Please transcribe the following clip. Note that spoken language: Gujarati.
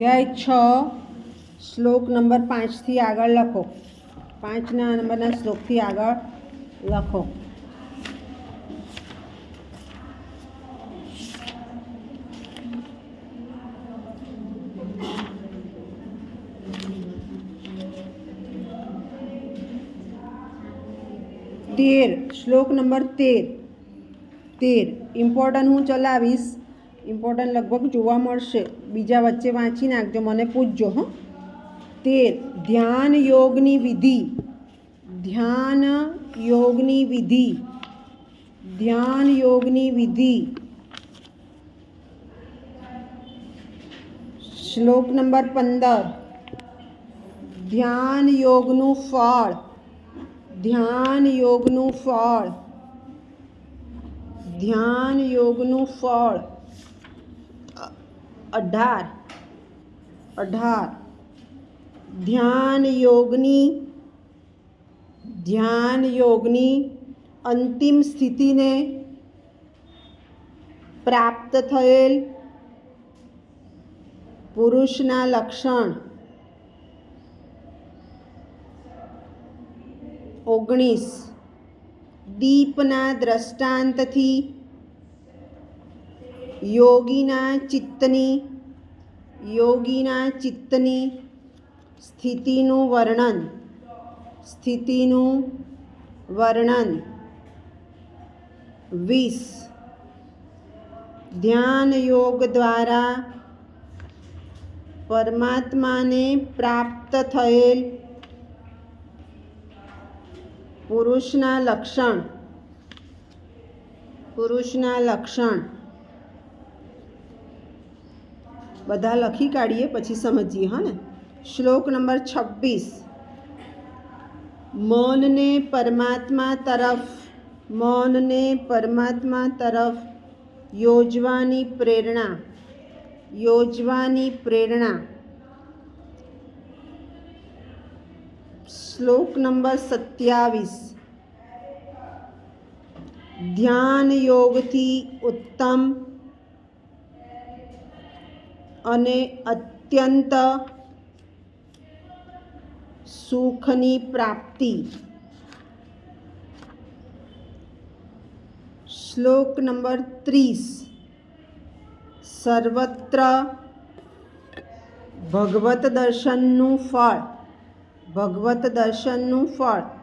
અધ્યાય 6 શ્લોક નંબર 5થી આગળ લખો. 5ના નંબરના શ્લોકથી આગળ લખો. શ્લોક નંબર 13 ઇમ્પોર્ટન્ટ હું ચલાવીશ. ઇમ્પોર્ટન્ટ લગભગ જોવા મળશે, બીજા વચ્ચે વાંચી નાખજો, મને પૂછજો. 13 ધ્યાન યોગની વિધિ. ધ્યાન યોગની વિધિ. ધ્યાન યોગની વિધિ. શ્લોક નંબર 15 ધ્યાન યોગનું ફળ. ધ્યાન યોગનું ફળ. ધ્યાન યોગનું ફળ. 18 ધ્યાન યોગની અંતિમ સ્થિતિને પ્રાપ્ત થયેલ પુરુષના લક્ષણ. 19 દીપના દ્રષ્ટાંતથી યોગીના ચિત્તની સ્થિતિનું વર્ણન. 20 ધ્યાન યોગ દ્વારા પરમાત્માને પ્રાપ્ત થયેલ પુરુષના લક્ષણ. બધા લખી કાઢીએ પછી સમજીએ. હા ને. શ્લોક નંબર 26 મનને પરમાત્મા તરફ યોજવાની પ્રેરણા. શ્લોક નંબર 27 ધ્યાન યોગથી ઉત્તમ અને અત્યંત સુખની પ્રાપ્તિ. શ્લોક નંબર 30 સર્વત્ર ભગવત દર્શનનું ફળ.